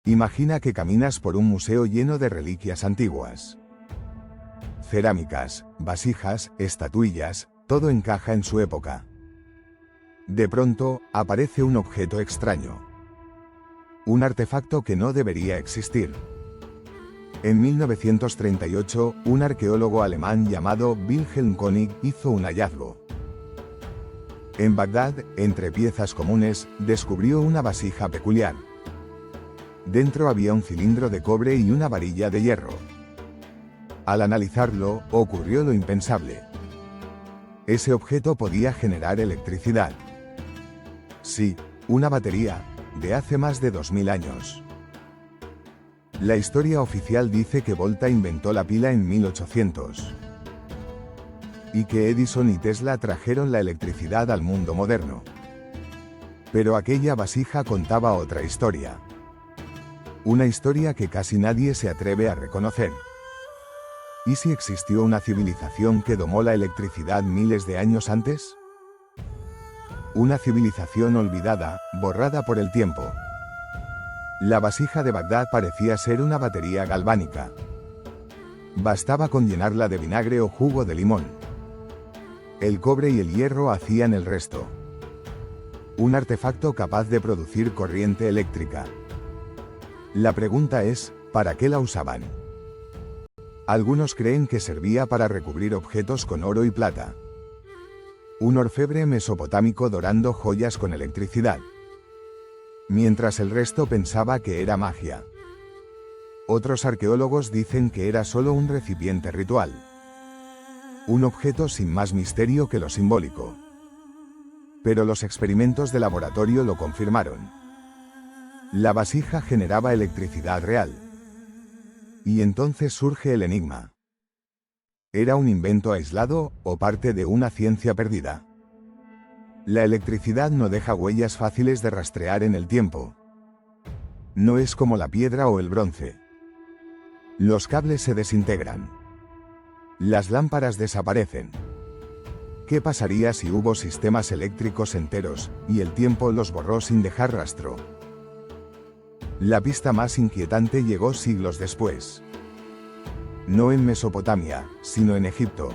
Imagina que caminas por un museo lleno de reliquias antiguas. Cerámicas, vasijas, estatuillas, todo encaja en su época. De pronto, aparece un objeto extraño. Un artefacto que no debería existir. En 1938, un arqueólogo alemán llamado Wilhelm König hizo un hallazgo. En Bagdad, entre piezas comunes, descubrió una vasija peculiar. Dentro había un cilindro de cobre y una varilla de hierro. Al analizarlo, ocurrió lo impensable. Ese objeto podía generar electricidad. Sí, una batería, de hace más de 2000 años. La historia oficial dice que Volta inventó la pila en 1800. Y que Edison y Tesla trajeron la electricidad al mundo moderno. Pero aquella vasija contaba otra historia. Una historia que casi nadie se atreve a reconocer. ¿Y si existió una civilización que domó la electricidad miles de años antes? Una civilización olvidada, borrada por el tiempo. La vasija de Bagdad parecía ser una batería galvánica. Bastaba con llenarla de vinagre o jugo de limón. El cobre y el hierro hacían el resto. Un artefacto capaz de producir corriente eléctrica. La pregunta es, ¿para qué la usaban? Algunos creen que servía para recubrir objetos con oro y plata. Un orfebre mesopotámico dorando joyas con electricidad. Mientras el resto pensaba que era magia. Otros arqueólogos dicen que era solo un recipiente ritual. Un objeto sin más misterio que lo simbólico. Pero los experimentos de laboratorio lo confirmaron. La vasija generaba electricidad real. Y entonces surge el enigma. ¿Era un invento aislado o parte de una ciencia perdida? La electricidad no deja huellas fáciles de rastrear en el tiempo. No es como la piedra o el bronce. Los cables se desintegran. Las lámparas desaparecen. ¿Qué pasaría si hubo sistemas eléctricos enteros y el tiempo los borró sin dejar rastro? La pista más inquietante llegó siglos después. No en Mesopotamia, sino en Egipto.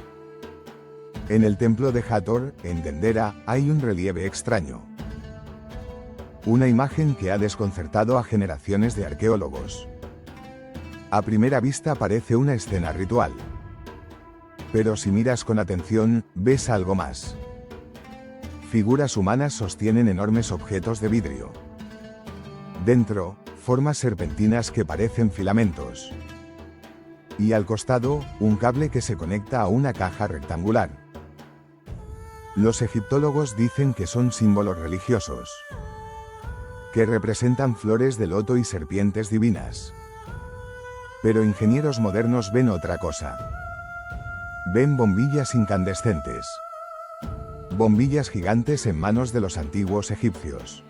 En el templo de Hathor, en Dendera, hay un relieve extraño. Una imagen que ha desconcertado a generaciones de arqueólogos. A primera vista parece una escena ritual. Pero si miras con atención, ves algo más. Figuras humanas sostienen enormes objetos de vidrio. Dentro, formas serpentinas que parecen filamentos. Y al costado, un cable que se conecta a una caja rectangular. Los egiptólogos dicen que son símbolos religiosos. Que representan flores de loto y serpientes divinas. Pero ingenieros modernos ven otra cosa. Ven bombillas incandescentes. Bombillas gigantes en manos de los antiguos egipcios.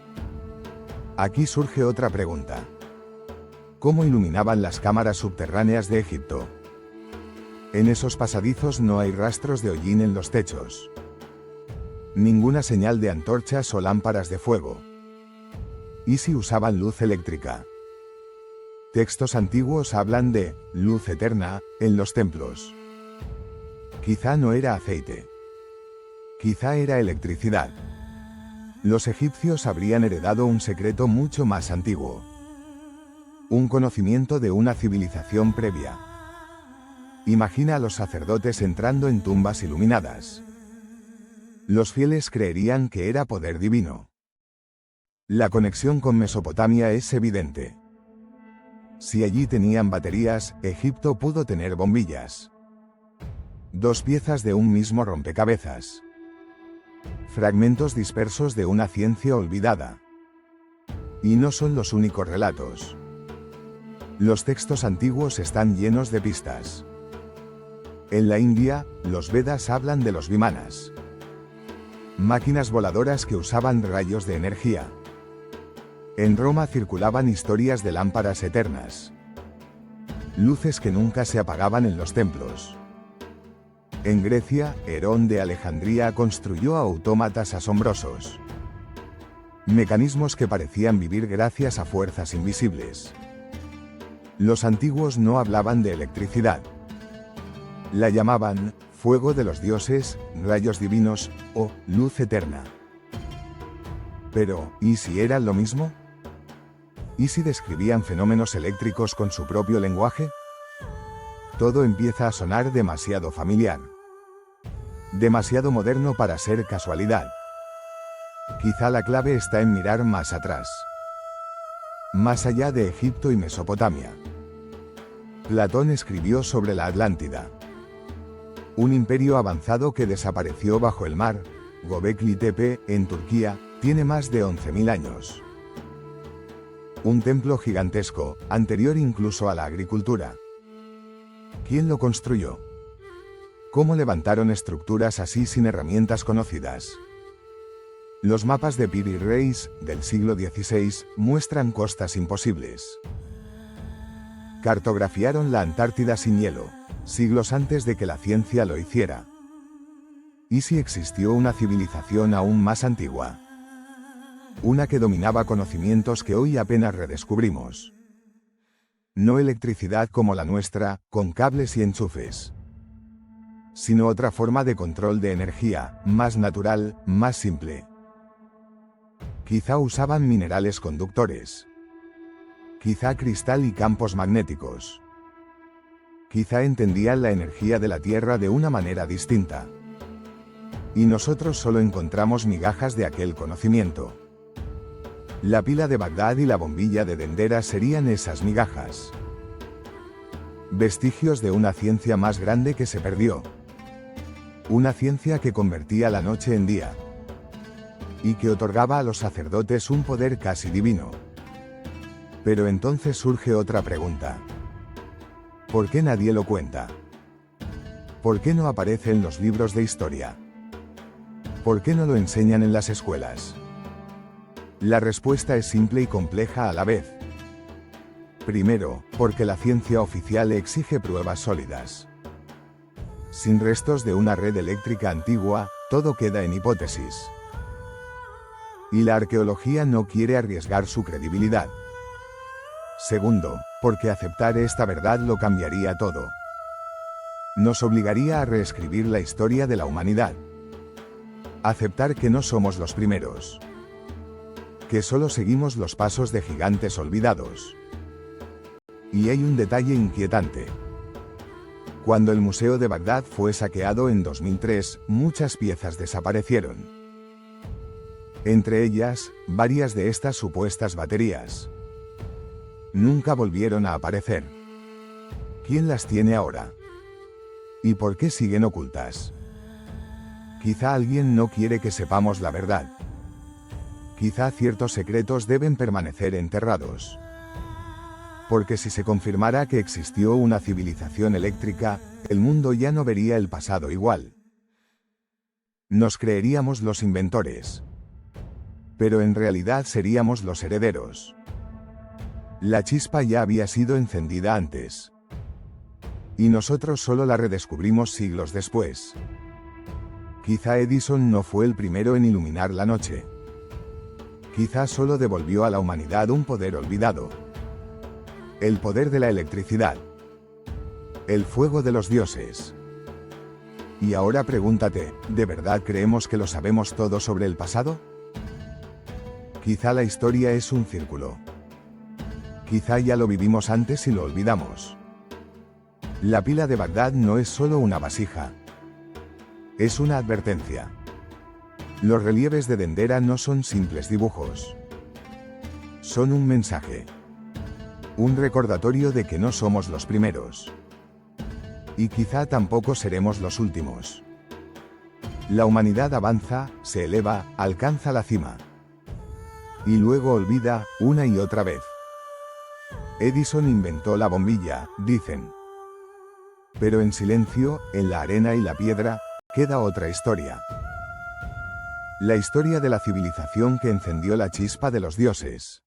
Aquí surge otra pregunta. ¿Cómo iluminaban las cámaras subterráneas de Egipto? En esos pasadizos no hay rastros de hollín en los techos. Ninguna señal de antorchas o lámparas de fuego. ¿Y si usaban luz eléctrica? Textos antiguos hablan de luz eterna en los templos. Quizá no era aceite. Quizá era electricidad. Los egipcios habrían heredado un secreto mucho más antiguo. Un conocimiento de una civilización previa. Imagina a los sacerdotes entrando en tumbas iluminadas. Los fieles creerían que era poder divino. La conexión con Mesopotamia es evidente. Si allí tenían baterías, Egipto pudo tener bombillas. Dos piezas de un mismo rompecabezas. Fragmentos dispersos de una ciencia olvidada. Y no son los únicos relatos. Los textos antiguos están llenos de pistas. En la India, los Vedas hablan de los vimanas. Máquinas voladoras que usaban rayos de energía. En Roma circulaban historias de lámparas eternas. Luces que nunca se apagaban en los templos. En Grecia, Herón de Alejandría construyó autómatas asombrosos. Mecanismos que parecían vivir gracias a fuerzas invisibles. Los antiguos no hablaban de electricidad. La llamaban fuego de los dioses, rayos divinos o luz eterna. Pero, ¿y si eran lo mismo? ¿Y si describían fenómenos eléctricos con su propio lenguaje? Todo empieza a sonar demasiado familiar. Demasiado moderno para ser casualidad. Quizá la clave está en mirar más atrás. Más allá de Egipto y Mesopotamia. Platón escribió sobre la Atlántida. Un imperio avanzado que desapareció bajo el mar, Göbekli Tepe, en Turquía, tiene más de 11.000 años. Un templo gigantesco, anterior incluso a la agricultura. ¿Quién lo construyó? ¿Cómo levantaron estructuras así sin herramientas conocidas? Los mapas de Piri Reis, del siglo XVI, muestran costas imposibles. Cartografiaron la Antártida sin hielo, siglos antes de que la ciencia lo hiciera. ¿Y si existió una civilización aún más antigua? Una que dominaba conocimientos que hoy apenas redescubrimos. No electricidad como la nuestra, con cables y enchufes. Sino otra forma de control de energía, más natural, más simple. Quizá usaban minerales conductores. Quizá cristal y campos magnéticos. Quizá entendían la energía de la Tierra de una manera distinta. Y nosotros solo encontramos migajas de aquel conocimiento. La pila de Bagdad y la bombilla de Dendera serían esas migajas. Vestigios de una ciencia más grande que se perdió. Una ciencia que convertía la noche en día. Y que otorgaba a los sacerdotes un poder casi divino. Pero entonces surge otra pregunta. ¿Por qué nadie lo cuenta? ¿Por qué no aparece en los libros de historia? ¿Por qué no lo enseñan en las escuelas? La respuesta es simple y compleja a la vez. Primero, porque la ciencia oficial exige pruebas sólidas. Sin restos de una red eléctrica antigua, todo queda en hipótesis. Y la arqueología no quiere arriesgar su credibilidad. Segundo, porque aceptar esta verdad lo cambiaría todo. Nos obligaría a reescribir la historia de la humanidad. Aceptar que no somos los primeros. Que solo seguimos los pasos de gigantes olvidados. Y hay un detalle inquietante. Cuando el Museo de Bagdad fue saqueado en 2003, muchas piezas desaparecieron. Entre ellas, varias de estas supuestas baterías. Nunca volvieron a aparecer. ¿Quién las tiene ahora? ¿Y por qué siguen ocultas? Quizá alguien no quiere que sepamos la verdad. Quizá ciertos secretos deben permanecer enterrados. Porque si se confirmara que existió una civilización eléctrica, el mundo ya no vería el pasado igual. Nos creeríamos los inventores. Pero en realidad seríamos los herederos. La chispa ya había sido encendida antes. Y nosotros solo la redescubrimos siglos después. Quizá Edison no fue el primero en iluminar la noche. Quizá solo devolvió a la humanidad un poder olvidado. El poder de la electricidad. El fuego de los dioses. Y ahora pregúntate, ¿de verdad creemos que lo sabemos todo sobre el pasado? Quizá la historia es un círculo. Quizá ya lo vivimos antes y lo olvidamos. La pila de Bagdad no es solo una vasija. Es una advertencia. Los relieves de Dendera no son simples dibujos. Son un mensaje. Un recordatorio de que no somos los primeros. Y quizá tampoco seremos los últimos. La humanidad avanza, se eleva, alcanza la cima. Y luego olvida, una y otra vez. Edison inventó la bombilla, dicen. Pero en silencio, en la arena y la piedra, queda otra historia. La historia de la civilización que encendió la chispa de los dioses.